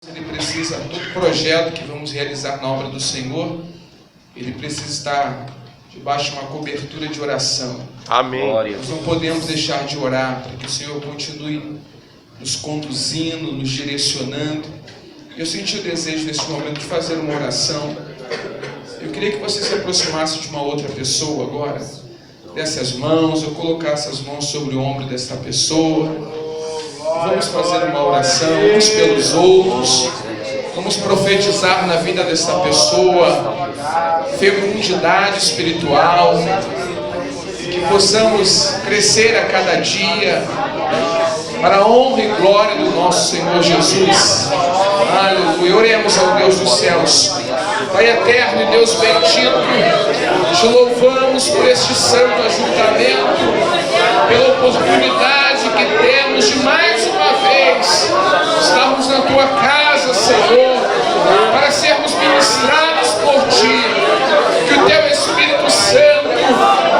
Ele precisa, todo projeto que vamos realizar na obra do Senhor, ele precisa estar debaixo de uma cobertura de oração. Amém. Nós não podemos deixar de orar para que o Senhor continue nos conduzindo, nos direcionando. Eu senti o desejo nesse momento de fazer uma oração. Eu queria que você se aproximasse de uma outra pessoa agora, desse as mãos, eu colocasse as mãos sobre o ombro desta pessoa. Vamos fazer uma oração uns pelos outros. Vamos profetizar na vida desta pessoa fecundidade espiritual, e que possamos crescer a cada dia para a honra e glória do nosso Senhor Jesus. Aleluia. Oremos ao Deus dos céus. Pai eterno e Deus bendito, te louvamos por este santo ajuntamento, pela oportunidade que temos de mais uma vez estarmos na tua casa, Senhor, para sermos ministrados por ti. Que o teu Espírito Santo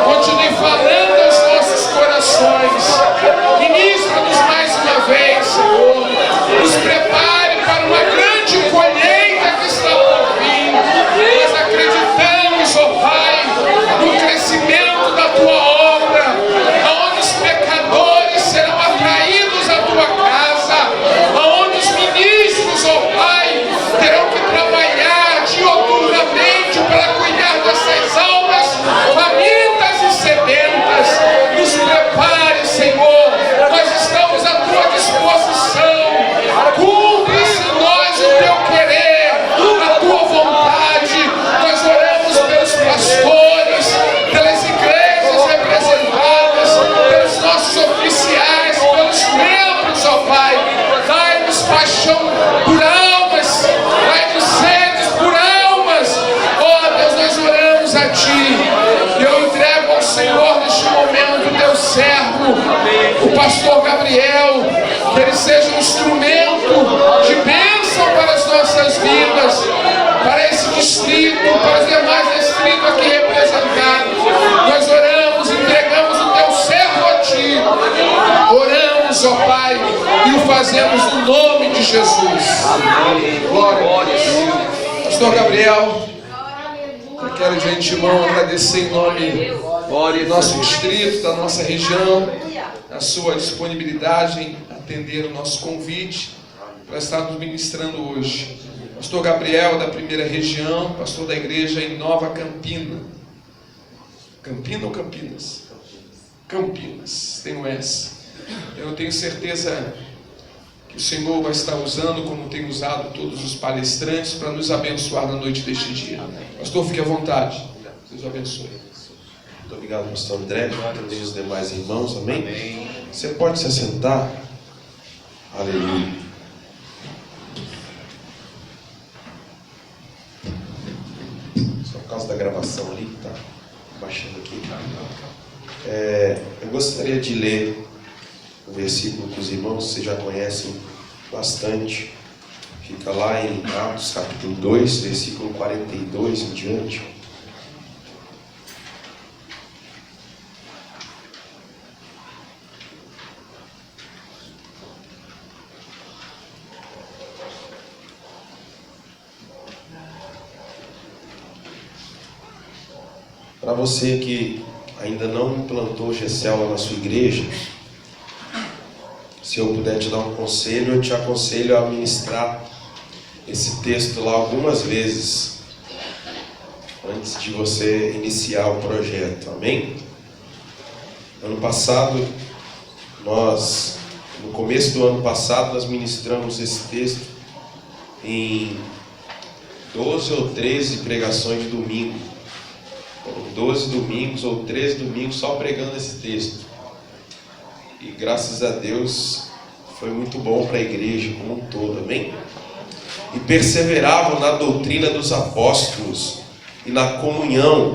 continue falando aos nossos corações. Ministra-nos mais uma vez, Senhor. Nos prepare para uma grande colheita que está por vir. Nós acreditamos, ó Pai, no crescimento da tua obra, aonde os pecadores serão atraídos à tua casa, aonde os ministros, ó Pai, terão que trabalhar dioturnamente para cuidar dessas almas famintas e sedentas. Nos prepare, Senhor, nós estamos à tua disposição. Cumpre-se em nós o teu querer, a tua vontade. Nós oramos pelos pastores, pelas igrejas representadas, pelos nossos oficiais, pelos membros, ó Pai. Dai-nos paixão por almas, dai-nos sede por almas. Ó Deus, nós oramos a ti. Eu entrego ao Senhor neste momento o teu servo, o pastor Gabriel, que ele seja um instrumento de bênção para as nossas vidas, para esse distrito, para os demais distritos aqui representados. Nós oramos, entregamos o teu servo a ti. Oramos, ó Pai, e o fazemos no nome de Jesus. Glória a Deus. Pastor Gabriel, eu quero de antemão agradecer em nome do nosso distrito, da nossa região, a sua disponibilidade em atender o nosso convite para estarmos ministrando hoje. Pastor Gabriel, da primeira região, pastor da igreja em Nova Campina. Campina ou Campinas? Campinas, tem um S. Eu tenho certeza que o Senhor vai estar usando, como tem usado todos os palestrantes, para nos abençoar na noite deste dia. Pastor, fique à vontade. Deus abençoe. Muito obrigado, pastor André. Todos os demais irmãos, amém? Você pode se assentar. Aleluia. Só por causa da gravação ali, que está baixando aqui. Eu gostaria de ler o versículo que os irmãos, vocês já conhecem bastante. Fica lá em Atos capítulo 2, versículo 42 em diante. Para você que ainda não implantou GCL lá na sua igreja, se eu puder te dar um conselho, eu te aconselho a ministrar esse texto lá algumas vezes antes de você iniciar o projeto, amém? Ano passado, no começo do ano passado, nós ministramos esse texto em 12 ou 13 pregações de domingo. 12 domingos ou 13 domingos só pregando esse texto. E graças a Deus foi muito bom para a igreja como um todo, amém? E perseveravam na doutrina dos apóstolos e na comunhão,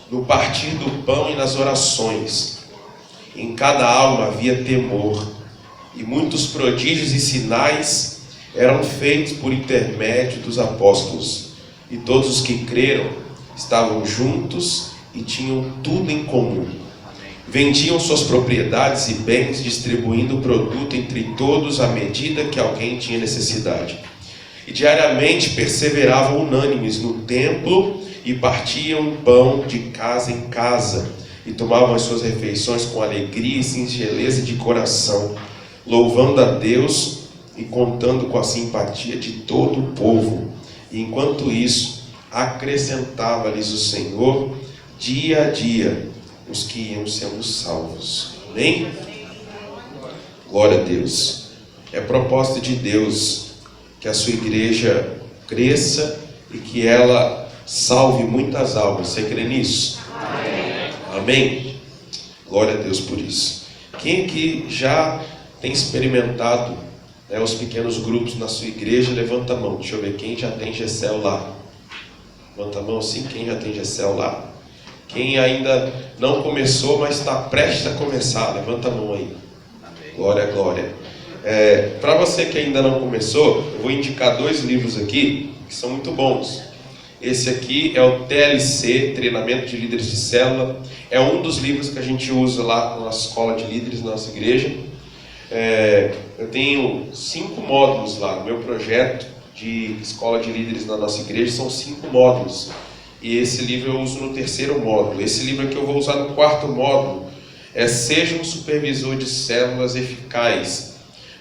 no partir do pão e nas orações. Em cada alma havia temor, e muitos prodígios e sinais eram feitos por intermédio dos apóstolos. E todos os que creram estavam juntos e tinham tudo em comum. Vendiam suas propriedades e bens, distribuindo o produto entre todos à medida que alguém tinha necessidade. e diariamente perseveravam unânimes no templo e partiam pão de casa em casa e tomavam as suas refeições com alegria e singeleza de coração, louvando a Deus e contando com a simpatia de todo o povo. E enquanto isso, acrescentava-lhes o Senhor dia a dia os que iam sendo salvos. Amém? Glória a Deus. É propósito de Deus que a sua igreja cresça e que ela salve muitas almas. Você crê nisso? Amém. Amém? Glória a Deus por isso. Quem aqui já tem experimentado, né, os pequenos grupos na sua igreja? Levanta a mão. Deixa eu ver quem já tem GCL lá. Levanta a mão sim, quem já tem GCL lá. Quem ainda não começou, mas está prestes a começar, levanta a mão aí. Glória, glória. Para você que ainda não começou, eu vou indicar 2 livros aqui que são muito bons. Esse aqui é o TLC, Treinamento de Líderes de Célula. É um dos livros que a gente usa lá na nossa escola de líderes, na nossa igreja. Eu tenho 5 módulos lá no meu projeto de escola de líderes na nossa igreja, são 5 módulos. E esse livro eu uso no 3º módulo. Esse livro aqui eu vou usar no 4º módulo. Seja um supervisor de células eficaz,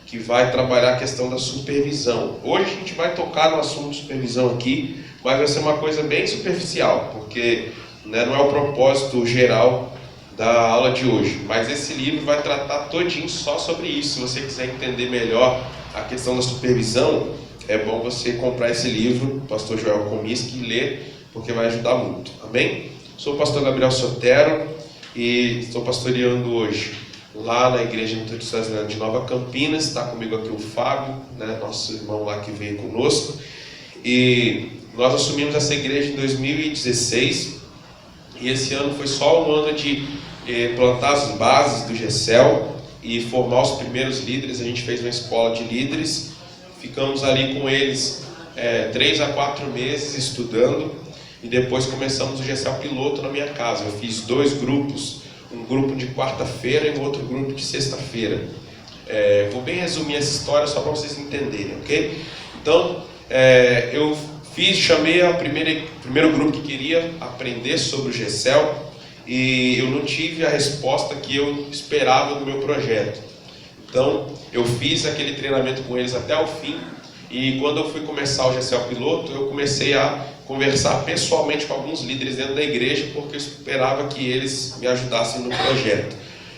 que vai trabalhar a questão da supervisão. Hoje a gente vai tocar no assunto de supervisão aqui, mas vai ser uma coisa bem superficial, porque, né, não é o propósito geral da aula de hoje. Mas esse livro vai tratar todinho só sobre isso. Se você quiser entender melhor a questão da supervisão, é bom você comprar esse livro, Pastor Joel Comiskey, e ler, porque vai ajudar muito. Amém? Sou o pastor Gabriel Sotero e estou pastoreando hoje lá na Igreja Metodista Brasileira de Nova Campinas. Está comigo aqui o Fábio, né, nosso irmão lá que veio conosco. E nós assumimos essa igreja em 2016 e esse ano foi só um ano de plantar as bases do GCL e formar os primeiros líderes. A gente fez uma escola de líderes, ficamos ali com eles 3 a 4 meses estudando. E depois começamos o GCL piloto na minha casa. Eu fiz 2 grupos, um grupo de quarta-feira e um outro grupo de sexta-feira. Vou bem resumir essa história só para vocês entenderem, ok? Então, eu chamei o primeiro grupo que queria aprender sobre o GCL e eu não tive a resposta que eu esperava do meu projeto. Então, eu fiz aquele treinamento com eles até o fim. E quando eu fui começar o GCL piloto, eu comecei a conversar pessoalmente com alguns líderes dentro da igreja, porque eu esperava que eles me ajudassem no projeto.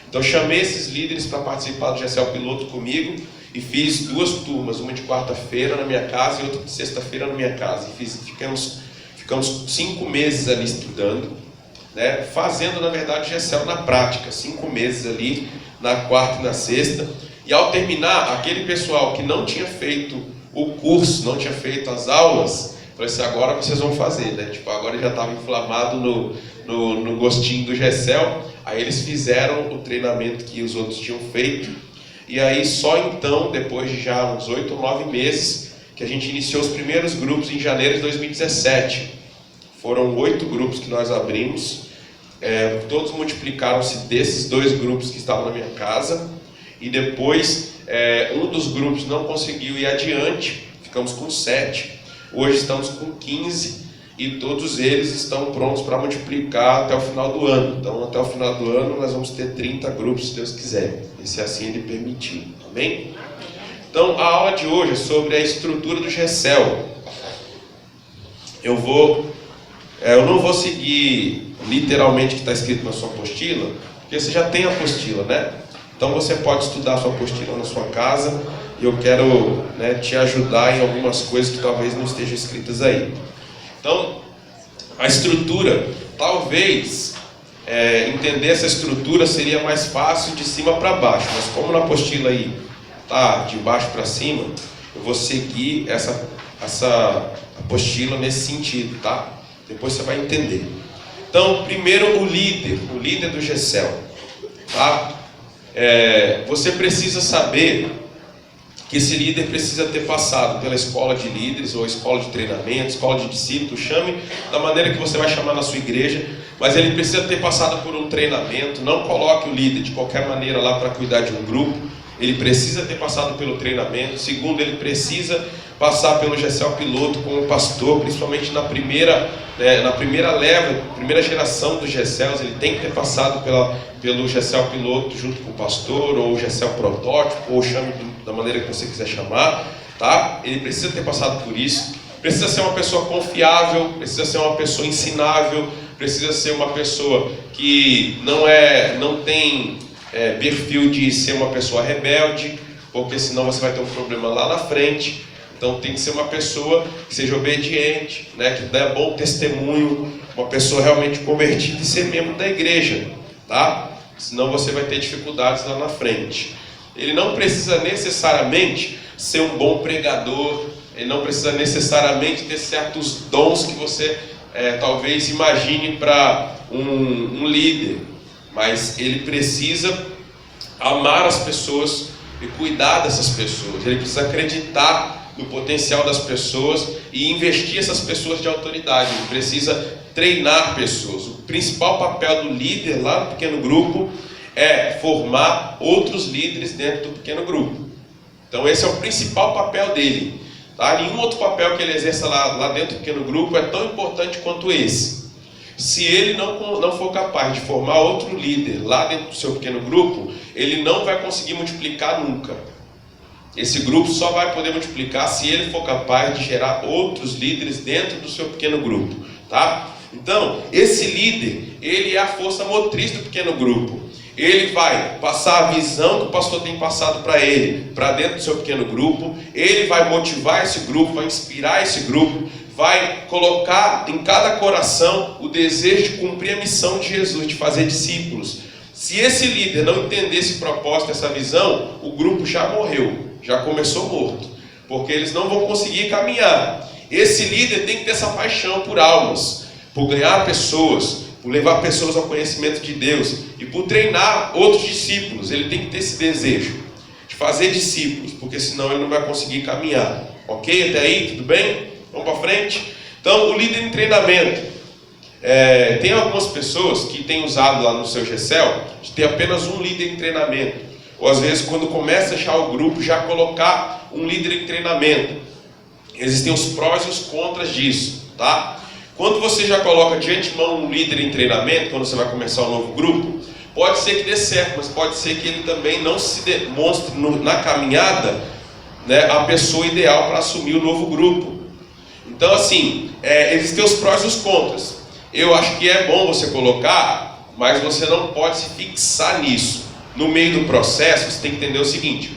Então eu chamei esses líderes para participar do GCL piloto comigo e fiz 2 turmas, uma de quarta-feira na minha casa e outra de sexta-feira na minha casa. E ficamos 5 meses ali estudando, né, fazendo na verdade o GCL na prática, 5 meses ali na quarta e na sexta. E ao terminar, aquele pessoal que não tinha feito o curso, não tinha feito as aulas, falei assim, agora vocês vão fazer, né? Tipo, agora já estava inflamado no gostinho do GCL. Aí eles fizeram o treinamento que os outros tinham feito. E aí só então, depois de já uns 8 ou 9 meses, que a gente iniciou os primeiros grupos em janeiro de 2017. Foram 8 grupos que nós abrimos. Todos multiplicaram-se desses 2 grupos que estavam na minha casa. E depois um dos grupos não conseguiu ir adiante, ficamos com 7. Hoje estamos com 15 e todos eles estão prontos para multiplicar até o final do ano. Então, até o final do ano nós vamos ter 30 grupos, se Deus quiser, e se assim Ele permitir. Amém? Então, a aula de hoje é sobre a estrutura do GCL. Eu não vou seguir literalmente o que está escrito na sua apostila, porque você já tem a apostila, né? Então você pode estudar a sua apostila na sua casa e eu quero, né, te ajudar em algumas coisas que talvez não estejam escritas aí. Então, a estrutura, talvez entender essa estrutura seria mais fácil de cima para baixo, mas como na apostila aí tá de baixo para cima, eu vou seguir essa apostila nesse sentido, tá? Depois você vai entender. Então, primeiro o líder do GCL, tá? Você precisa saber que esse líder precisa ter passado pela escola de líderes, ou escola de treinamento, escola de discípulos, chame da maneira que você vai chamar na sua igreja, mas ele precisa ter passado por um treinamento. Não coloque o líder de qualquer maneira lá para cuidar de um grupo, ele precisa ter passado pelo treinamento. Segundo, ele precisa passar pelo GECEL piloto como pastor, principalmente na primeira leva, primeira geração dos GECELs. Ele tem que ter passado pelo GECEL piloto junto com o pastor, ou o GECEL protótipo, ou chame da maneira que você quiser chamar, tá? Ele precisa ter passado por isso. Precisa ser uma pessoa confiável, precisa ser uma pessoa ensinável, precisa ser uma pessoa que não tem perfil de ser uma pessoa rebelde, porque senão você vai ter um problema lá na frente. Então tem que ser uma pessoa que seja obediente, né, que dê bom testemunho, uma pessoa realmente convertida e ser membro da igreja, tá? Senão você vai ter dificuldades lá na frente. Ele não precisa necessariamente ser um bom pregador, ele não precisa necessariamente ter certos dons que você talvez imagine para um líder, mas ele precisa amar as pessoas e cuidar dessas pessoas. Ele precisa acreditar no potencial das pessoas e investir essas pessoas de autoridade. Ele precisa treinar pessoas. O principal papel do líder lá no pequeno grupo é formar outros líderes dentro do pequeno grupo. Então esse é o principal papel dele, tá? Nenhum outro papel que ele exerça lá dentro do pequeno grupo é tão importante quanto esse. Se ele não for capaz de formar outro líder lá dentro do seu pequeno grupo, ele não vai conseguir multiplicar nunca. Esse grupo só vai poder multiplicar se ele for capaz de gerar outros líderes dentro do seu pequeno grupo, tá? Então, esse líder, ele é a força motriz do pequeno grupo. Ele vai passar a visão que o pastor tem passado para ele, para dentro do seu pequeno grupo. Ele vai motivar esse grupo, vai inspirar esse grupo, vai colocar em cada coração o desejo de cumprir a missão de Jesus, de fazer discípulos. Se esse líder não entender esse propósito, essa visão, o grupo já morreu, já começou morto, porque eles não vão conseguir caminhar. Esse líder tem que ter essa paixão por almas, por ganhar pessoas, por levar pessoas ao conhecimento de Deus e por treinar outros discípulos. Ele tem que ter esse desejo de fazer discípulos, porque senão ele não vai conseguir caminhar. Ok? Até aí, tudo bem? Vamos para frente? Então, o líder em treinamento. Tem algumas pessoas que têm usado lá no seu GECEL de ter apenas um líder em treinamento. Ou às vezes, quando começa a achar o grupo, já colocar um líder em treinamento. Existem os prós e os contras disso, tá? Quando você já coloca de antemão um líder em treinamento, quando você vai começar um novo grupo, pode ser que dê certo, mas pode ser que ele também não se demonstre na caminhada, né, a pessoa ideal para assumir o novo grupo. Então, assim, existem os prós e os contras. Eu acho que é bom você colocar, mas você não pode se fixar nisso. No meio do processo, você tem que entender o seguinte: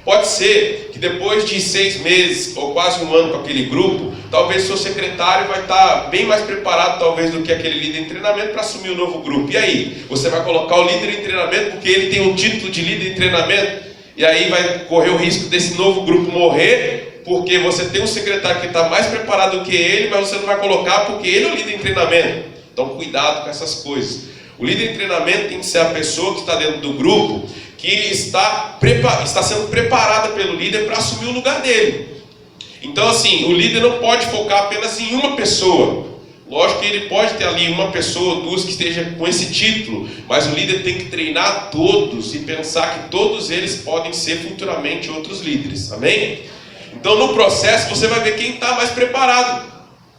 pode ser que depois de 6 meses ou quase 1 ano com aquele grupo, talvez seu secretário vai estar bem mais preparado talvez do que aquele líder em treinamento para assumir o novo grupo. E aí? Você vai colocar o líder em treinamento porque ele tem um título de líder em treinamento, e aí vai correr o risco desse novo grupo morrer, porque você tem um secretário que está mais preparado do que ele, mas você não vai colocar porque ele é o líder em treinamento. Então cuidado com essas coisas. O líder em treinamento tem que ser a pessoa que está dentro do grupo, que está sendo preparada pelo líder para assumir o lugar dele. Então, assim, o líder não pode focar apenas em uma pessoa. Lógico que ele pode ter ali uma pessoa, 2 que esteja com esse título, mas o líder tem que treinar todos e pensar que todos eles podem ser futuramente outros líderes. Amém? Então, no processo, você vai ver quem está mais preparado.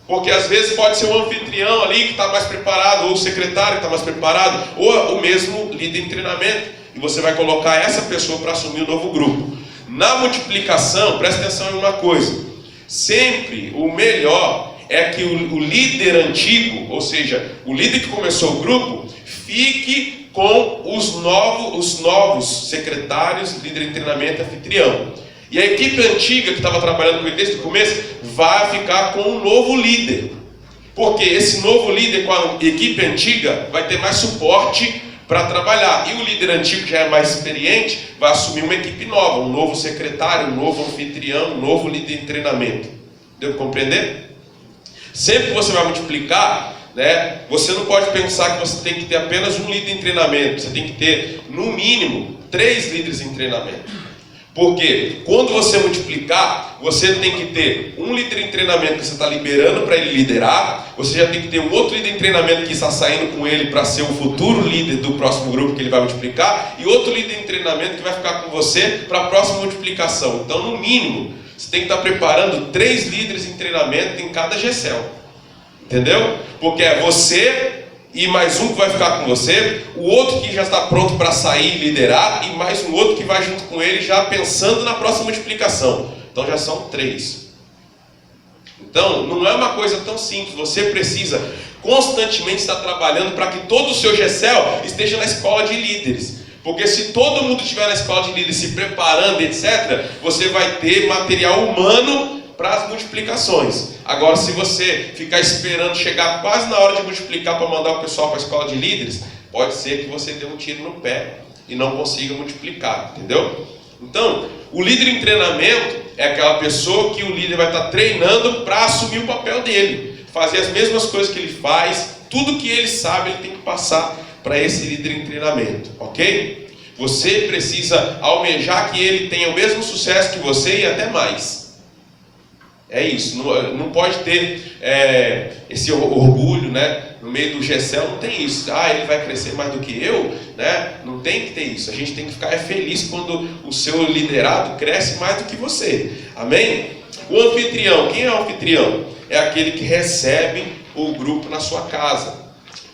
Porque às vezes pode ser o anfitrião ali que está mais preparado, ou o secretário que está mais preparado, ou o mesmo líder em treinamento. E você vai colocar essa pessoa para assumir o novo grupo. Na multiplicação, presta atenção em uma coisa. Sempre o melhor é que o líder antigo, ou seja, o líder que começou o grupo, fique com os novos secretários, líder em treinamento, anfitrião. E a equipe antiga que estava trabalhando com ele desde o começo vai ficar com um novo líder. Porque esse novo líder com a equipe antiga vai ter mais suporte para trabalhar. E o líder antigo, que já é mais experiente, vai assumir uma equipe nova, um novo secretário, um novo anfitrião, um novo líder em treinamento. Deu para compreender? Sempre que você vai multiplicar, né, você não pode pensar que você tem que ter apenas um líder em treinamento. Você tem que ter, no mínimo, 3 líderes em treinamento. Porque quando você multiplicar, você tem que ter um líder em treinamento que você está liberando para ele liderar. Você já tem que ter um outro líder em treinamento que está saindo com ele para ser o futuro líder do próximo grupo que ele vai multiplicar. E outro líder em treinamento que vai ficar com você para a próxima multiplicação. Então, no mínimo, você tem que estar preparando 3 líderes em treinamento em cada GCEL. Entendeu? Porque é você e mais um que vai ficar com você, o outro que já está pronto para sair e liderar, e mais um outro que vai junto com ele já pensando na próxima multiplicação. Então já são 3. Então, não é uma coisa tão simples. Você precisa constantemente estar trabalhando para que todo o seu GCEL esteja na escola de líderes. Porque se todo mundo estiver na escola de líderes se preparando, etc., você vai ter material humano para as multiplicações. Agora, se você ficar esperando chegar quase na hora de multiplicar para mandar o pessoal para a escola de líderes, pode ser que você dê um tiro no pé e não consiga multiplicar, entendeu? Então, o líder em treinamento é aquela pessoa que o líder vai estar treinando para assumir o papel dele, fazer as mesmas coisas que ele faz, tudo que ele sabe ele tem que passar para esse líder em treinamento, ok? Você precisa almejar que ele tenha o mesmo sucesso que você e até mais. É isso, não pode ter esse orgulho, né? No meio do GCEL não tem isso. Ele vai crescer mais do que eu, né? Não tem que ter isso. A gente tem que ficar feliz quando o seu liderado cresce mais do que você. Amém? O anfitrião, quem é o anfitrião? É aquele que recebe o grupo na sua casa.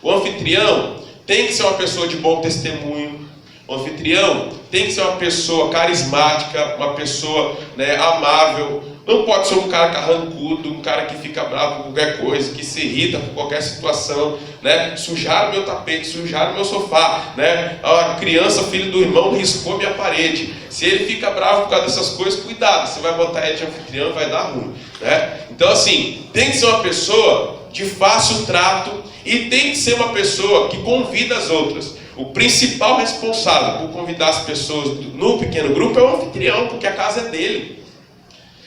O anfitrião tem que ser uma pessoa de bom testemunho. O anfitrião tem que ser uma pessoa carismática, uma pessoa, né, amável. Não pode ser um cara carrancudo, um cara que fica bravo com qualquer coisa, que se irrita por qualquer situação, né? Sujaram meu tapete, sujaram meu sofá, né? A criança, filho do irmão, riscou minha parede. Se ele fica bravo por causa dessas coisas, cuidado, você vai botar ele de anfitrião e vai dar ruim, né? Então assim, tem que ser uma pessoa de fácil trato e tem que ser uma pessoa que convida as outras. O principal responsável por convidar as pessoas no pequeno grupo é o anfitrião, porque a casa é dele.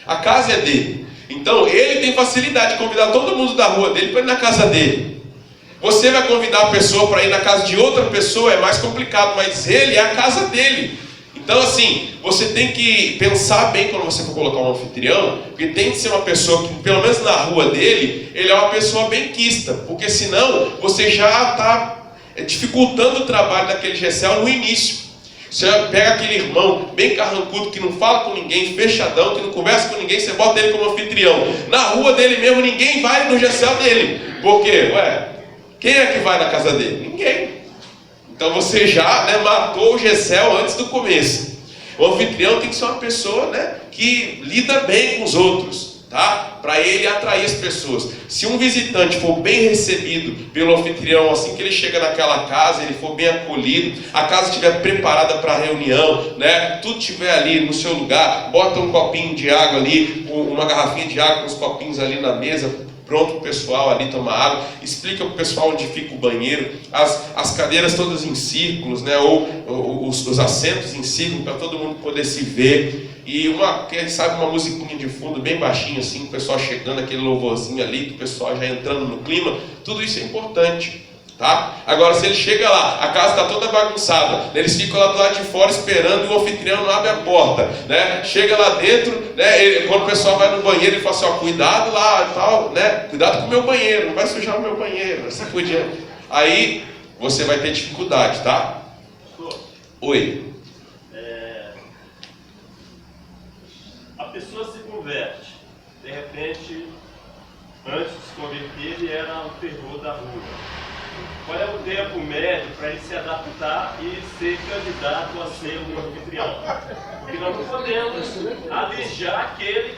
A casa é dele. Então ele tem facilidade de convidar todo mundo da rua dele para ir na casa dele. Você vai convidar a pessoa para ir na casa de outra pessoa, é mais complicado, mas ele é a casa dele. Então assim, você tem que pensar bem quando você for colocar um anfitrião, porque tem que ser uma pessoa que, pelo menos na rua dele, ele é uma pessoa benquista, porque senão você já está dificultando o trabalho daquele GCEL no início. Você pega aquele irmão bem carrancudo, que não fala com ninguém, fechadão, que não conversa com ninguém, você bota ele como anfitrião. Na rua dele mesmo, ninguém vai no GCEL dele. Por quê? Quem é que vai na casa dele? Ninguém. Então você já, né, matou o GCEL antes do começo. O anfitrião tem que ser uma pessoa, né, que lida bem com os outros, tá? Para ele atrair as pessoas. Se um visitante for bem recebido pelo anfitrião, assim que ele chega naquela casa, ele for bem acolhido, a casa estiver preparada para a reunião, né? Tudo estiver ali no seu lugar, bota um copinho de água ali, uma garrafinha de água com os copinhos ali na mesa, pronto para o pessoal ali tomar água, explica para o pessoal onde fica o banheiro, as cadeiras todas em círculos, né? Ou os assentos em círculo para todo mundo poder se ver. E quem sabe uma musiquinha de fundo bem baixinha assim, o pessoal chegando, aquele louvorzinho ali, o pessoal já entrando no clima, tudo isso é importante, tá? Agora, se ele chega lá, a casa está toda bagunçada, eles ficam lá do lado de fora esperando e o anfitrião não abre a porta, né? Chega lá dentro, né? Quando o pessoal vai no banheiro, ele fala assim, cuidado lá e tal, né? Cuidado com o meu banheiro, não vai sujar o meu banheiro, assim por diante. Aí você vai ter dificuldade, tá? Oi. A pessoa se converte, de repente, antes de se converter, ele era o terror da rua. Qual é o tempo médio para ele se adaptar e ser candidato a ser um anfitrião? Porque nós não podemos alejar aquele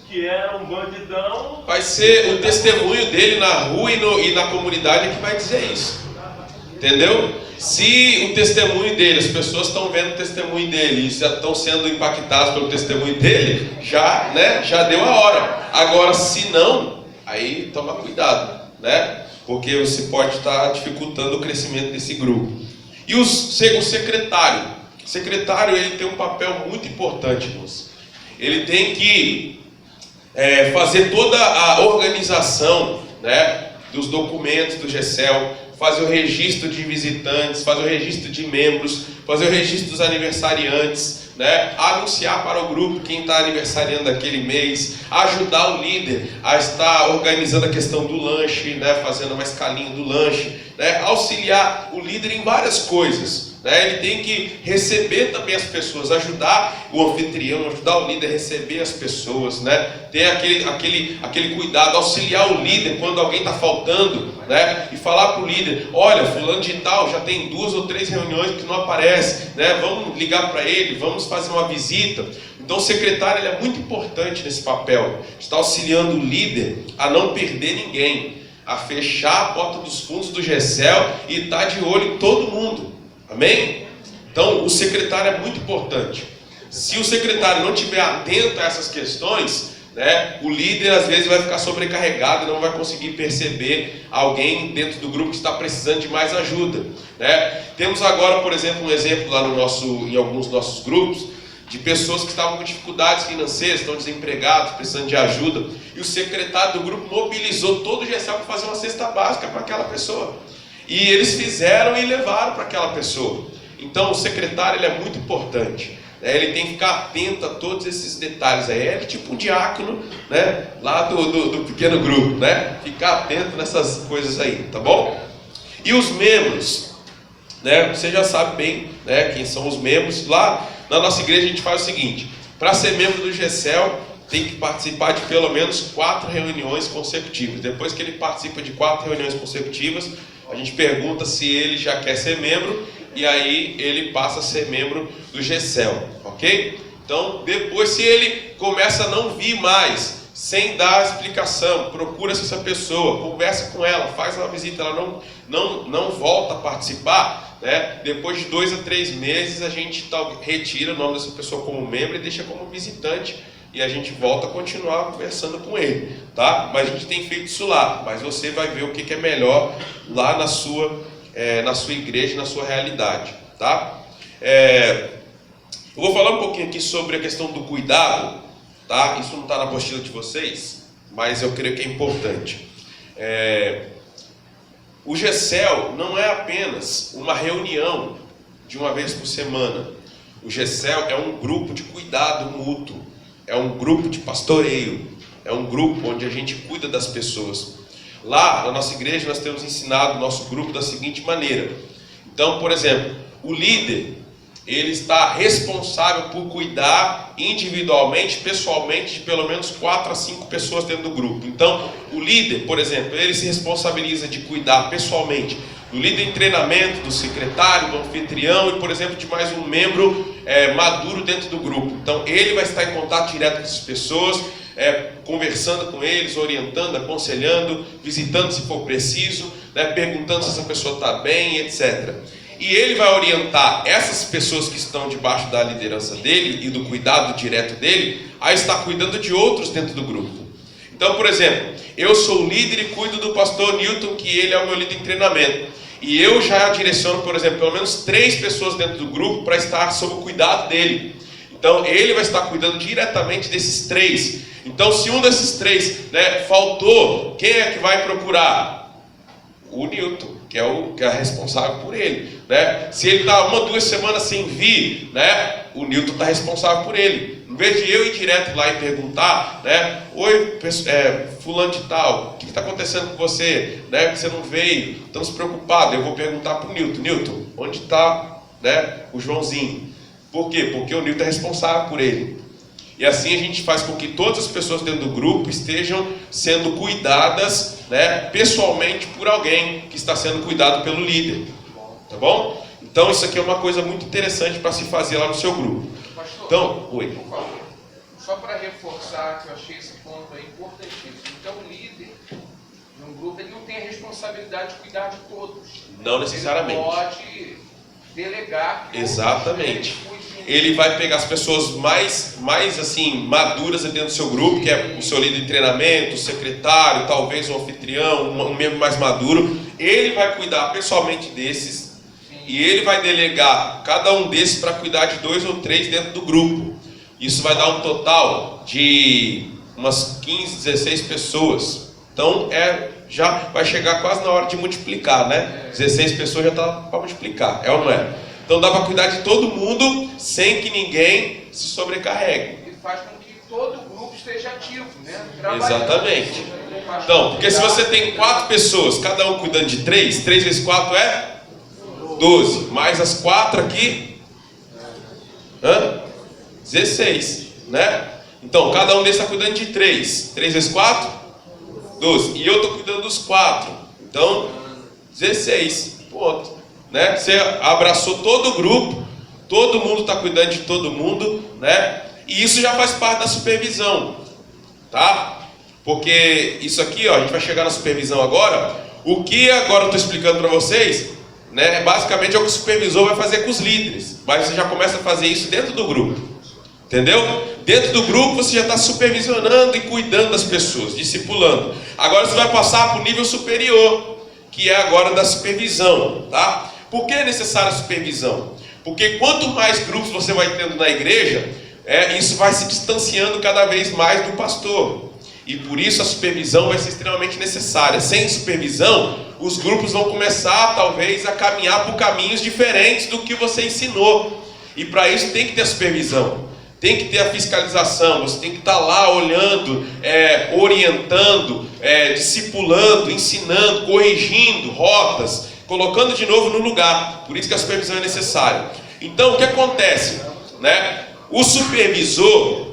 que era um bandidão. Vai ser o testemunho dele na rua e na comunidade que vai dizer isso. Entendeu? Se o testemunho dele, as pessoas estão vendo o testemunho dele e já estão sendo impactadas pelo testemunho dele, já deu a hora. Agora, se não, aí toma cuidado, né? Porque você pode estar dificultando o crescimento desse grupo. E o secretário. O secretário, ele tem um papel muito importante, irmãos. Ele tem que fazer toda a organização, né, dos documentos do GCEL, fazer o registro de visitantes, fazer o registro de membros, fazer o registro dos aniversariantes, né? Anunciar para o grupo quem está aniversariando daquele mês, ajudar o líder a estar organizando a questão do lanche, né? Fazendo uma escalinha do lanche, né? Auxiliar o líder em várias coisas. né? Ele tem que receber também as pessoas, ajudar o anfitrião, ajudar o líder a receber as pessoas, né? Ter aquele cuidado, auxiliar o líder quando alguém está faltando, né? E falar para o líder: olha, fulano de tal já tem 2 ou 3 reuniões que não aparece, né? Vamos ligar para ele, vamos fazer uma visita. Então o secretário, ele é muito importante nesse papel, está auxiliando o líder a não perder ninguém, a fechar a porta dos fundos do GECEL e estar de olho em todo mundo. Amém? Então o secretário é muito importante. Se o secretário não estiver atento a essas questões, né, o líder às vezes vai ficar sobrecarregado e não vai conseguir perceber alguém dentro do grupo que está precisando de mais ajuda, né? Temos agora, por exemplo, um exemplo lá em alguns dos nossos grupos, de pessoas que estavam com dificuldades financeiras, estão desempregados, precisando de ajuda, e o secretário do grupo mobilizou todo o GECEL para fazer uma cesta básica para aquela pessoa. E eles fizeram e levaram para aquela pessoa. Então o secretário, ele é muito importante, né? Ele tem que ficar atento a todos esses detalhes aí. É tipo um diácono, né? Lá do pequeno grupo, né? Ficar atento nessas coisas aí, tá bom? E os membros, né? Você já sabe bem, né, quem são os membros. Lá na nossa igreja a gente faz o seguinte: para ser membro do GECEL tem que participar de pelo menos 4 reuniões consecutivas. Depois que ele participa de 4 reuniões consecutivas, a gente pergunta se ele já quer ser membro, e aí ele passa a ser membro do GECEL, ok? Então depois, se ele começa a não vir mais, sem dar explicação, procura essa pessoa, conversa com ela, faz uma visita, ela não volta a participar, né? Depois de 2 a 3 meses a gente retira o nome dessa pessoa como membro e deixa como visitante, e a gente volta a continuar conversando com ele, tá? Mas a gente tem feito isso lá, mas você vai ver o que é melhor lá na sua igreja, na sua realidade, tá? Eu vou falar um pouquinho aqui sobre a questão do cuidado, tá? Isso não está na apostila de vocês, mas eu creio que é importante. O GECEL não é apenas uma reunião de uma vez por semana. O GECEL é um grupo de cuidado mútuo, é um grupo de pastoreio, é um grupo onde a gente cuida das pessoas. Lá na nossa igreja nós temos ensinado o nosso grupo da seguinte maneira. Então, por exemplo, o líder, ele está responsável por cuidar individualmente, pessoalmente, de pelo menos 4 a 5 pessoas dentro do grupo. Então, o líder, por exemplo, ele se responsabiliza de cuidar pessoalmente do líder em treinamento, do secretário, do anfitrião e, por exemplo, de mais um membro maduro dentro do grupo. Então, ele vai estar em contato direto com essas pessoas, conversando com eles, orientando, aconselhando, visitando se for preciso, né, perguntando se essa pessoa está bem, etc. E ele vai orientar essas pessoas que estão debaixo da liderança dele e do cuidado direto dele a estar cuidando de outros dentro do grupo. Então, por exemplo, eu sou o líder e cuido do pastor Newton, que ele é o meu líder em treinamento. E eu já direciono, por exemplo, pelo menos 3 pessoas dentro do grupo para estar sob o cuidado dele. Então, ele vai estar cuidando diretamente desses 3. Então, se um desses 3, né, faltou, quem é que vai procurar? O Newton, que é responsável por ele, né? Se ele está 1 ou 2 semanas sem vir, né, o Newton está responsável por ele. Em vez de eu ir direto lá e perguntar, né, oi, fulano de tal, o que está acontecendo com você, né, que você não veio, estamos preocupados, eu vou perguntar para o Newton: Newton, onde está, né, o Joãozinho? Por quê? Porque o Newton é responsável por ele. E assim a gente faz com que todas as pessoas dentro do grupo estejam sendo cuidadas, né, pessoalmente por alguém que está sendo cuidado pelo líder. Tá bom? Então isso aqui é uma coisa muito interessante para se fazer lá no seu grupo. Pastor, então, oi. Por favor, só para reforçar, que eu achei esse ponto aí importantíssimo. Então o líder de um grupo, ele não tem a responsabilidade de cuidar de todos. Não necessariamente. Ele pode delegar. Exatamente. Ele vai pegar as pessoas mais assim, maduras dentro do seu grupo, que é o seu líder de treinamento, o secretário, talvez um anfitrião, um membro mais maduro. Ele vai cuidar pessoalmente desses. E ele vai delegar cada um desses para cuidar de 2 ou 3 dentro do grupo. Isso vai dar um total de umas 15, 16 pessoas. Então já vai chegar quase na hora de multiplicar, né? 16 pessoas já está para multiplicar, é ou não é? Então dá para cuidar de todo mundo sem que ninguém se sobrecarregue. E faz com que todo o grupo esteja ativo, né? Exatamente. Então, porque se você tem 4 pessoas, cada um cuidando de 3, 3 vezes 4 é 12. Mais as 4 aqui. 16, né? Então, cada um desses está cuidando de 3. 3 vezes 4? 12. E eu estou cuidando dos 4. Então, 16. Ponto. Né? Você abraçou todo o grupo. Todo mundo está cuidando de todo mundo, né? E isso já faz parte da supervisão, tá? Porque isso aqui, ó, a gente vai chegar na supervisão agora. O que agora eu estou explicando para vocês, né? Basicamente é o que o supervisor vai fazer com os líderes. Mas você já começa a fazer isso dentro do grupo. Entendeu? Dentro do grupo você já está supervisionando e cuidando das pessoas, discipulando. Agora você vai passar para o nível superior, que é agora da supervisão, tá? Por que é necessária a supervisão? Porque quanto mais grupos você vai tendo na igreja, isso vai se distanciando cada vez mais do pastor. E por isso a supervisão vai ser extremamente necessária. Sem supervisão, os grupos vão começar talvez a caminhar por caminhos diferentes do que você ensinou. E para isso tem que ter a supervisão. Tem que ter a fiscalização, você tem que estar lá olhando, orientando, discipulando, ensinando, corrigindo rotas, colocando de novo no lugar. Por isso que a supervisão é necessária. Então, o que acontece? Né? O supervisor,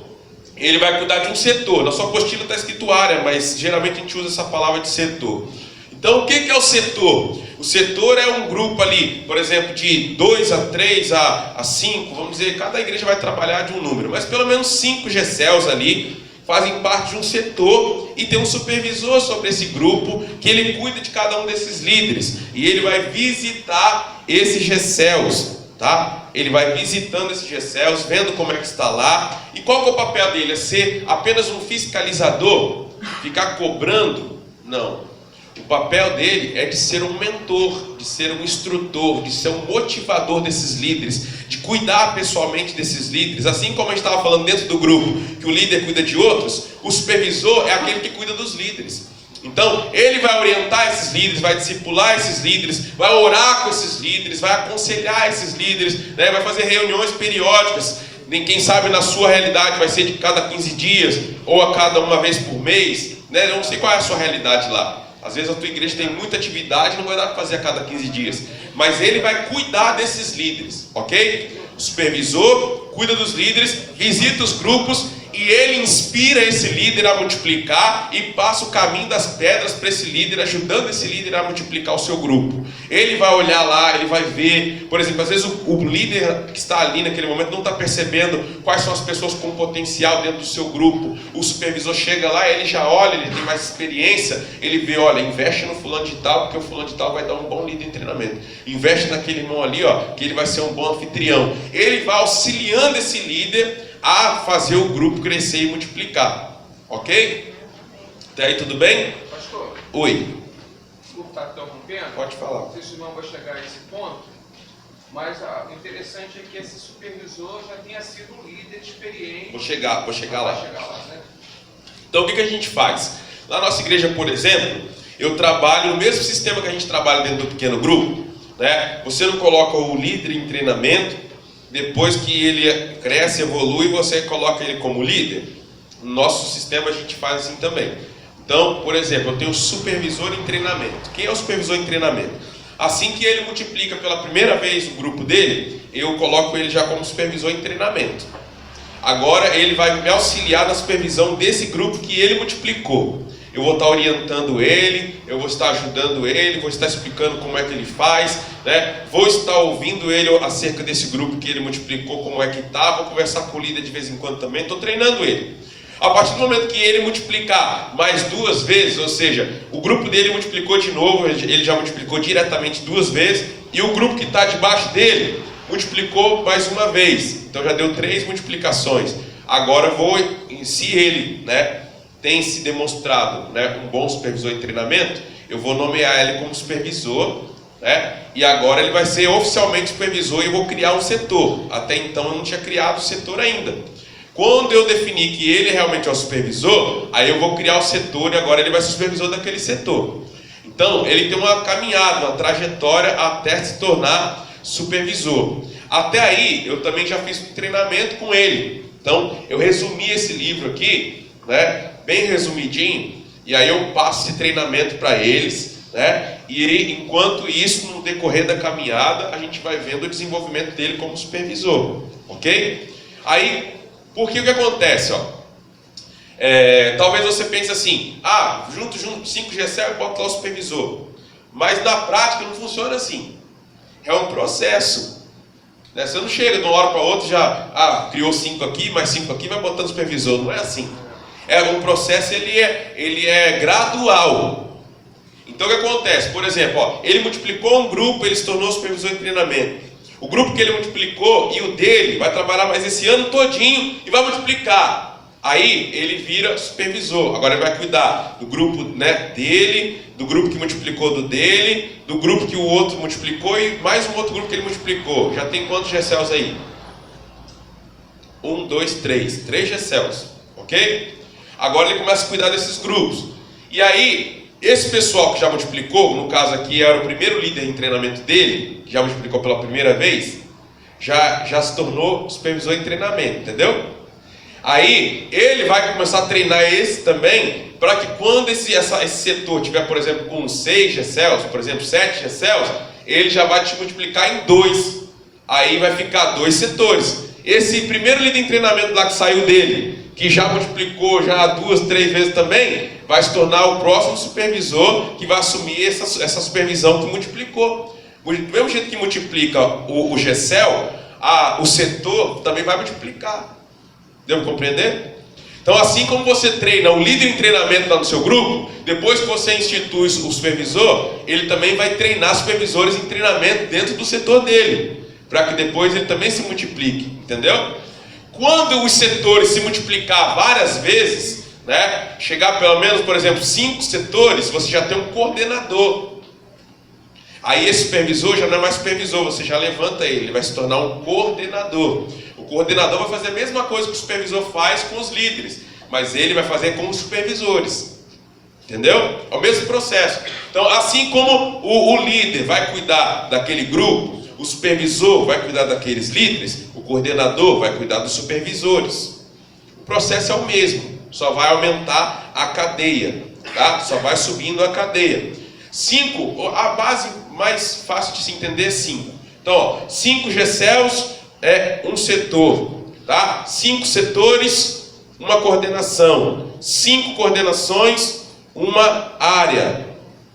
ele vai cuidar de um setor. Na sua apostila está escrito área, mas geralmente a gente usa essa palavra de setor. Então, o que é o setor? O setor é um grupo ali, por exemplo, de 2 a 3 a 5, vamos dizer, cada igreja vai trabalhar de um número, mas pelo menos 5 GCELs ali fazem parte de um setor e tem um supervisor sobre esse grupo que ele cuida de cada um desses líderes e ele vai visitar esses GCELs, tá? Ele vai visitando esses GCELs, vendo como é que está lá. E qual que é o papel dele? É ser apenas um fiscalizador? Ficar cobrando? Não. O papel dele é de ser um mentor, de ser um instrutor, de ser um motivador desses líderes, de cuidar pessoalmente desses líderes. Assim como a gente estava falando dentro do grupo, que o líder cuida de outros, o supervisor é aquele que cuida dos líderes. Então, ele vai orientar esses líderes, vai discipular esses líderes, vai orar com esses líderes, vai aconselhar esses líderes, né? Vai fazer reuniões periódicas. Quem sabe na sua realidade vai ser de cada 15 dias, ou a cada uma vez por mês, né? Eu não sei qual é a sua realidade lá. Às vezes a tua igreja tem muita atividade, não vai dar para fazer a cada 15 dias. Mas ele vai cuidar desses líderes, ok? O supervisor cuida dos líderes, visita os grupos e ele inspira esse líder a multiplicar e passa o caminho das pedras para esse líder, ajudando esse líder a multiplicar o seu grupo. Ele vai olhar lá, ele vai ver, por exemplo, às vezes o líder que está ali naquele momento não está percebendo quais são as pessoas com potencial dentro do seu grupo. O supervisor chega lá, ele já olha, ele tem mais experiência, ele vê, olha, investe no fulano de tal, porque o fulano de tal vai dar um bom líder em treinamento. Investe naquele irmão ali, ó, que ele vai ser um bom anfitrião. Ele vai auxiliando esse líder a fazer o grupo crescer e multiplicar, ok? Até aí tudo bem? Pastor, Oi. desculpa estar interrompendo. Pode falar. Não sei se o irmão vai chegar a esse ponto, mas o interessante é que esse supervisor já tenha sido um líder experiente. Vou chegar lá. Vai chegar lá, né? Então o que a gente faz? Na nossa igreja, por exemplo, eu trabalho no mesmo sistema que a gente trabalha dentro do pequeno grupo, né? Você não coloca o líder em treinamento, depois que ele cresce, evolui, você coloca ele como líder. No nosso sistema a gente faz assim também. Então, por exemplo, eu tenho um supervisor em treinamento. Quem é o supervisor em treinamento? Assim que ele multiplica pela primeira vez o grupo dele, eu coloco ele já como supervisor em treinamento. Agora ele vai me auxiliar na supervisão desse grupo que ele multiplicou. Eu vou estar orientando ele, eu vou estar ajudando ele, vou estar explicando como é que ele faz, né? Vou estar ouvindo ele acerca desse grupo que ele multiplicou, como é que está, vou conversar com o líder de vez em quando também, estou treinando ele. A partir do momento que ele multiplicar mais 2 vezes, ou seja, o grupo dele multiplicou de novo, ele já multiplicou diretamente 2 vezes, e o grupo que está debaixo dele multiplicou mais uma vez, então já deu 3 multiplicações. Agora se ele, né, tem se demonstrado, né, um bom supervisor em treinamento, eu vou nomear ele como supervisor, né, e agora ele vai ser oficialmente supervisor e eu vou criar um setor. Até então eu não tinha criado o setor ainda. Quando eu definir que ele realmente é o supervisor, aí eu vou criar o setor e agora ele vai ser supervisor daquele setor. Então ele tem uma caminhada, uma trajetória até se tornar supervisor. Até aí eu também já fiz um treinamento com ele. Então eu resumi esse livro aqui, né, bem resumidinho, e aí eu passo esse treinamento para eles, né? E enquanto isso, no decorrer da caminhada, a gente vai vendo o desenvolvimento dele como supervisor, ok? Aí, por que o que acontece, ó? Talvez você pense assim, junto 5 GCL e bota lá o supervisor. Mas na prática não funciona assim. É um processo, né? Você não chega de uma hora para outra e já criou 5 aqui, mais 5 aqui, vai botando supervisor. Não é assim. Um processo, ele é gradual. Então o que acontece? Por exemplo, ó, ele multiplicou um grupo, ele se tornou supervisor de treinamento. O grupo que ele multiplicou e o dele vai trabalhar mais esse ano todinho e vai multiplicar. Aí ele vira supervisor. Agora ele vai cuidar do grupo, né, dele, do grupo que multiplicou do dele, do grupo que o outro multiplicou e mais um outro grupo que ele multiplicou. Já tem quantos GCLs aí? 1, 2, 3. 3 GCLs, ok? Agora ele começa a cuidar desses grupos. E aí, esse pessoal que já multiplicou, no caso aqui era o primeiro líder em treinamento dele, que já multiplicou pela primeira vez, já se tornou supervisor em treinamento, entendeu? Aí, ele vai começar a treinar esse também, para que quando esse setor tiver, por exemplo, com 6 GCLs, por exemplo, 7 GCLs, ele já vai te multiplicar em 2. Aí vai ficar 2 setores. Esse primeiro líder em treinamento lá que saiu dele, que já multiplicou já 2, 3 vezes também, vai se tornar o próximo supervisor que vai assumir essa supervisão que multiplicou. Do mesmo jeito que multiplica o GCL, o setor também vai multiplicar. Deu para compreender? Então, assim como você treina o líder em treinamento lá no seu grupo, depois que você institui o supervisor, ele também vai treinar supervisores em treinamento dentro do setor dele, para que depois ele também se multiplique, entendeu? Quando os setores se multiplicar várias vezes, né, chegar pelo menos, por exemplo, 5 setores, você já tem um coordenador. Aí esse supervisor já não é mais supervisor, você já levanta ele vai se tornar um coordenador. O coordenador vai fazer a mesma coisa que o supervisor faz com os líderes, mas ele vai fazer com os supervisores. Entendeu? É o mesmo processo. Então, assim como o líder vai cuidar daquele grupo, o supervisor vai cuidar daqueles líderes, o coordenador vai cuidar dos supervisores. O processo é o mesmo, só vai aumentar a cadeia, tá? Só vai subindo a cadeia. 5, a base mais fácil de se entender é 5. Então, ó, 5 GCLs é um setor, tá? 5 setores, uma coordenação. 5 coordenações, uma área,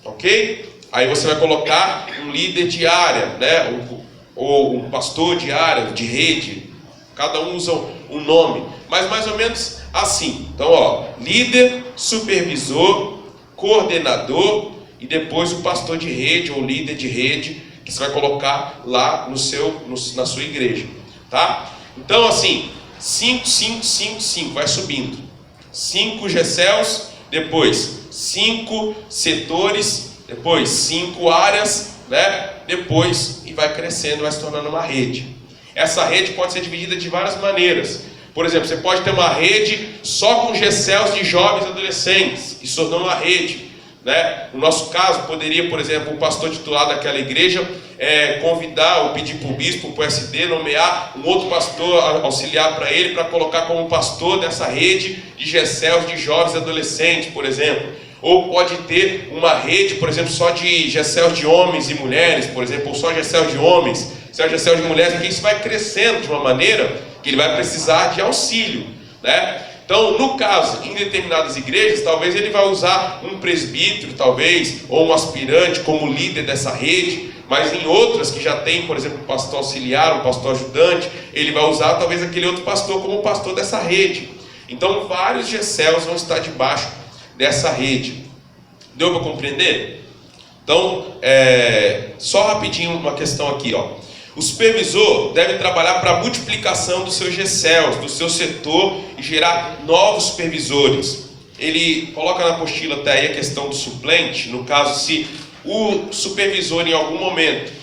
ok? Aí você vai colocar um líder de área, né? Ou um pastor de área, de rede. Cada um usa um nome, mas mais ou menos assim. Então, ó, líder, supervisor, coordenador e depois o pastor de rede ou líder de rede que você vai colocar lá na sua igreja, tá? Então, assim, 5, 5, 5, 5, vai subindo. 5 GCLs, depois 5 setores, depois 5 áreas, né? Depois, e vai crescendo, vai se tornando uma rede. Essa rede pode ser dividida de várias maneiras. Por exemplo, você pode ter uma rede só com GCLs de jovens e adolescentes, e se tornando uma rede, né? No nosso caso, poderia, por exemplo, o pastor titular daquela igreja convidar ou pedir para o bispo, para o SD, nomear um outro pastor auxiliar para ele, para colocar como pastor dessa rede de GCLs de jovens e adolescentes, por exemplo. Ou pode ter uma rede, por exemplo, só de GCLs de homens e mulheres, por exemplo, ou só GCLs de homens, só GCLs de mulheres, porque isso vai crescendo de uma maneira que ele vai precisar de auxílio, né? Então, no caso, em determinadas igrejas, talvez ele vai usar um presbítero, talvez, ou um aspirante como líder dessa rede, mas em outras que já tem, por exemplo, um pastor auxiliar, um pastor ajudante, ele vai usar talvez aquele outro pastor como pastor dessa rede. Então, vários GCLs vão estar debaixo dessa rede. Deu para compreender? Então, só rapidinho uma questão aqui, ó. O supervisor deve trabalhar para a multiplicação dos seus GCLs, do seu setor e gerar novos supervisores. Ele coloca na apostila até aí a questão do suplente, no caso se o supervisor em algum momento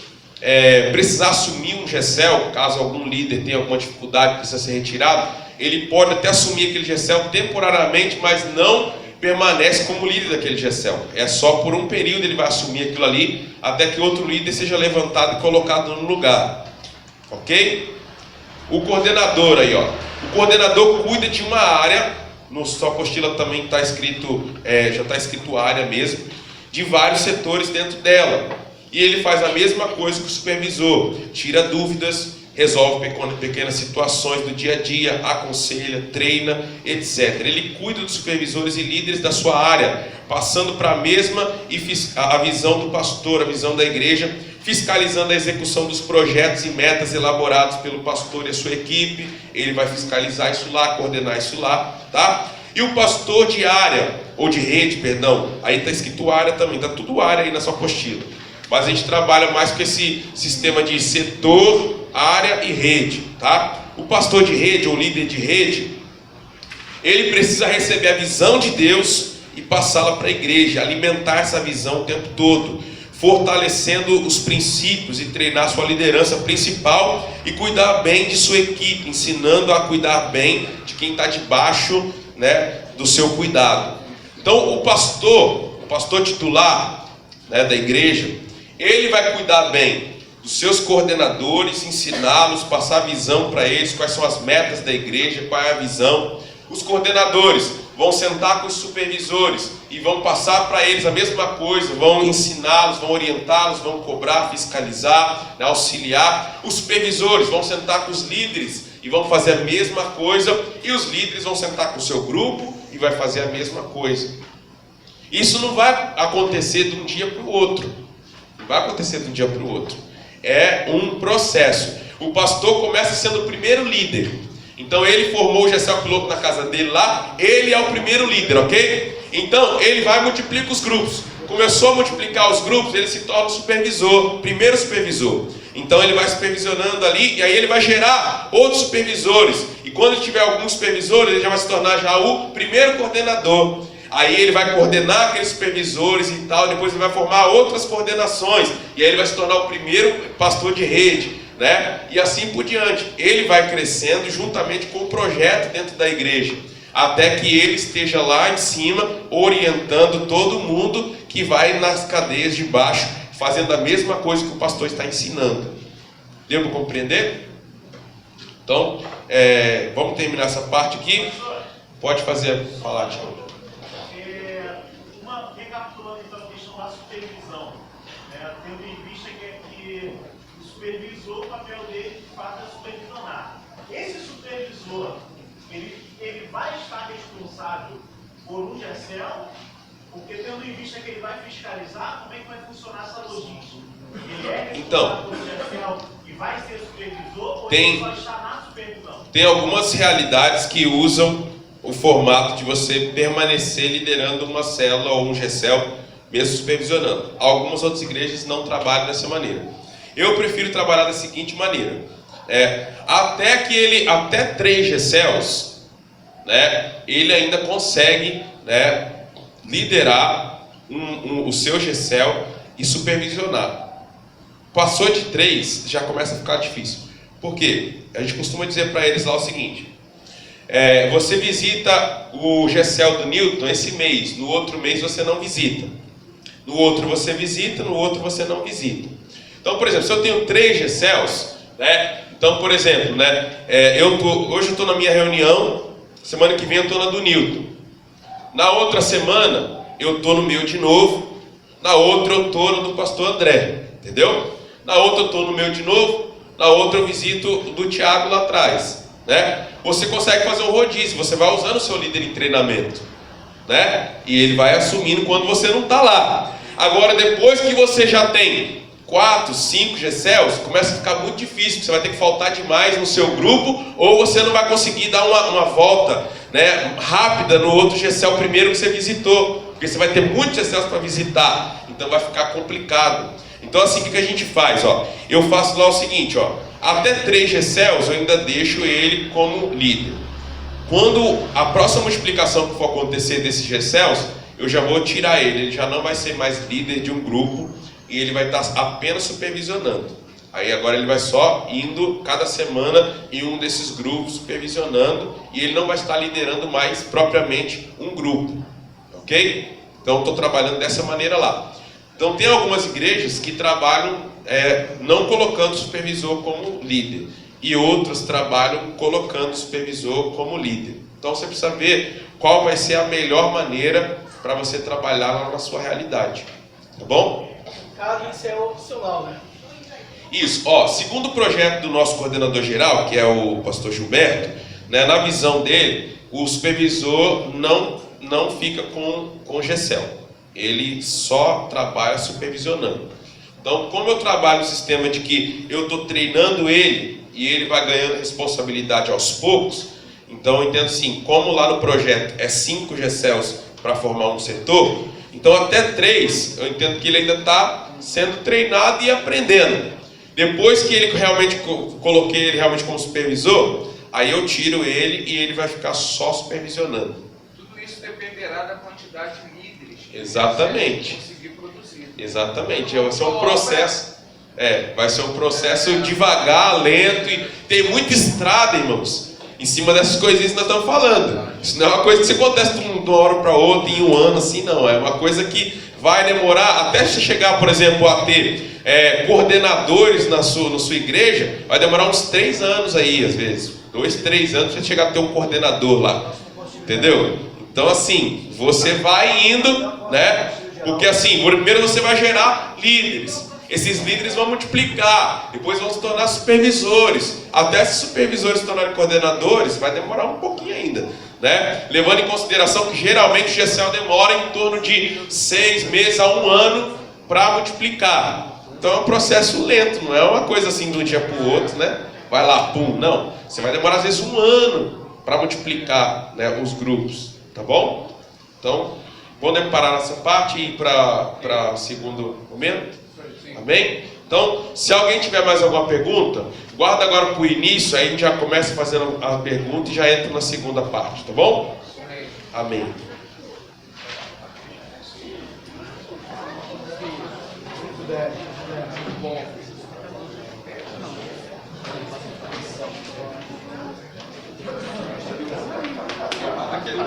precisar assumir um GCL, caso algum líder tenha alguma dificuldade que precisa ser retirado, ele pode até assumir aquele GCL temporariamente, mas não permanece como líder daquele GCL. É só por um período ele vai assumir aquilo ali, até que outro líder seja levantado e colocado no lugar. Ok? O coordenador aí, ó. O coordenador cuida de uma área, na sua apostila também está escrito, já está escrito área mesmo. de vários setores dentro dela. E ele faz a mesma coisa que o supervisor, tira dúvidas, resolve pequenas situações do dia a dia, aconselha, treina, etc. Ele cuida dos supervisores e líderes da sua área, passando para a mesma a visão do pastor, a visão da igreja, fiscalizando a execução dos projetos e metas elaborados pelo pastor e a sua equipe. Ele vai fiscalizar isso lá, coordenar isso lá, tá? E o pastor de área, ou de rede, perdão, aí está escrito área também, está tudo área aí na sua apostila. Mas a gente trabalha mais com esse sistema de setor, área e rede, tá? O pastor de rede, ou líder de rede, ele precisa receber a visão de Deus e passá-la para a igreja, alimentar essa visão o tempo todo, fortalecendo os princípios e treinar sua liderança principal e cuidar bem de sua equipe, ensinando a cuidar bem de quem está debaixo, né, do seu cuidado. Então o pastor titular, né, da igreja, ele vai cuidar bem dos seus coordenadores, ensiná-los, passar a visão para eles, quais são as metas da igreja, qual é a visão. Os coordenadores vão sentar com os supervisores e vão passar para eles a mesma coisa, vão ensiná-los, vão orientá-los, vão cobrar, fiscalizar, né, auxiliar. Os supervisores vão sentar com os líderes e vão fazer a mesma coisa, e os líderes vão sentar com o seu grupo e vai fazer a mesma coisa. Isso não vai acontecer de um dia para o outro. Não vai acontecer de um dia para o outro. É um processo. O pastor começa sendo o primeiro líder. Então ele formou o Gessel Piloto na casa dele lá, ele é o primeiro líder, ok? Então ele vai multiplicar os grupos. Começou a multiplicar os grupos, ele se torna o supervisor, primeiro supervisor. Então ele vai supervisionando ali, e aí ele vai gerar outros supervisores. E quando tiver alguns supervisores, ele já vai se tornar já o primeiro coordenador. Aí ele vai coordenar aqueles supervisores e tal, depois ele vai formar outras coordenações. E aí ele vai se tornar o primeiro pastor de rede, né? E assim por diante. Ele vai crescendo juntamente com o projeto dentro da igreja, até que ele esteja lá em cima, orientando todo mundo que vai nas cadeias de baixo, fazendo a mesma coisa que o pastor está ensinando. Deu para compreender? Então, vamos terminar essa parte aqui. Pode falar, Tiago. Recapitulando então a questão da supervisão, né, tendo em vista que o supervisor, o papel dele de fato é supervisionar. Esse supervisor, ele vai estar responsável por um Gessel, porque tendo em vista que ele vai fiscalizar, como é que vai funcionar essa logística? Ele é responsável por um Gessel e vai ser supervisor, ou ele só está na supervisão? Tem algumas realidades que usam o formato de você permanecer liderando uma célula ou um Gessel, mesmo supervisionando. Algumas outras igrejas não trabalham dessa maneira. Eu prefiro trabalhar da seguinte maneira: até 3 Gessels, né, ele ainda consegue, né, liderar o seu Gessel e supervisionar. Passou de 3, já começa a ficar difícil. Por quê? A gente costuma dizer para eles lá o seguinte: você visita o Gessel do Newton esse mês, no outro mês você não visita. No outro você visita, no outro você não visita. Então, por exemplo, se eu tenho 3 Gessels, né? Então, por exemplo, né, hoje eu estou na minha reunião, semana que vem eu estou na do Newton. Na outra semana eu estou no meu de novo, na outra eu estou no do pastor André, entendeu? Na outra eu estou no meu de novo, na outra eu visito o do Tiago lá atrás, né? Você consegue fazer um rodízio, você vai usando o seu líder em treinamento, né? E ele vai assumindo quando você não está lá. Agora, depois que você já tem 4, 5 Gessels, começa a ficar muito difícil, você vai ter que faltar demais no seu grupo, ou você não vai conseguir dar uma volta, né, rápida no outro Gessel primeiro que você visitou, porque você vai ter muitos Gessels para visitar, então vai ficar complicado. Então assim, o que a gente faz? Eu faço lá o seguinte, até 3 Gessels eu ainda deixo ele como líder. Quando a próxima multiplicação que for acontecer desses Gessels, eu já vou tirar ele já não vai ser mais líder de um grupo, e ele vai estar apenas supervisionando. Aí agora ele vai só indo cada semana em um desses grupos supervisionando, e ele não vai estar liderando mais propriamente um grupo, ok? Então estou trabalhando dessa maneira lá. Então tem algumas igrejas que trabalham não colocando o supervisor como líder, e outras trabalham colocando o supervisor como líder. Então você precisa ver qual vai ser a melhor maneira para você trabalhar lá na sua realidade. Tá bom? Caso isso é opcional, né? Isso, ó, segundo o projeto do nosso coordenador geral, que é o pastor Gilberto, né, na visão dele, o supervisor não fica com GECEL. Ele só trabalha supervisionando. Então, como eu trabalho no sistema de que eu estou treinando ele e ele vai ganhando responsabilidade aos poucos, então eu entendo assim, como lá no projeto é 5 GECELs para formar um setor, então até 3, eu entendo que ele ainda está sendo treinado e aprendendo. Depois que ele realmente coloquei ele realmente como supervisor, aí eu tiro ele e ele vai ficar só supervisionando. Tudo isso dependerá da quantidade de líderes que Exatamente. conseguir produzir. Exatamente. Vai ser um processo. Vai ser um processo devagar, lento, e tem muita estrada, irmãos, em cima dessas coisinhas que nós estamos falando. Isso não é uma coisa que acontece de uma hora para outra, em um ano, assim, não. É uma coisa que vai demorar até você chegar, por exemplo, a ter coordenadores na sua igreja, vai demorar uns 3 anos aí, às vezes. 2, 3 anos para chegar a ter um coordenador lá. Entendeu? Então, assim, você vai indo, né? Porque, assim, primeiro você vai gerar líderes. Esses líderes vão multiplicar, depois vão se tornar supervisores. Até esses supervisores se tornarem coordenadores, vai demorar um pouquinho ainda, né? Levando em consideração que geralmente o GECEL demora em torno de 6 meses a 1 ano para multiplicar. Então é um processo lento, não é uma coisa assim de um dia para o outro, né? Vai lá, pum, não. Você vai demorar às vezes 1 ano para multiplicar, né, os grupos, tá bom? Então, vamos parar nessa parte e ir para o segundo momento? Amém? Então, se alguém tiver mais alguma pergunta, guarda agora para o início, aí a gente já começa fazendo a pergunta e já entra na segunda parte, tá bom? Amém. Bom. Aquele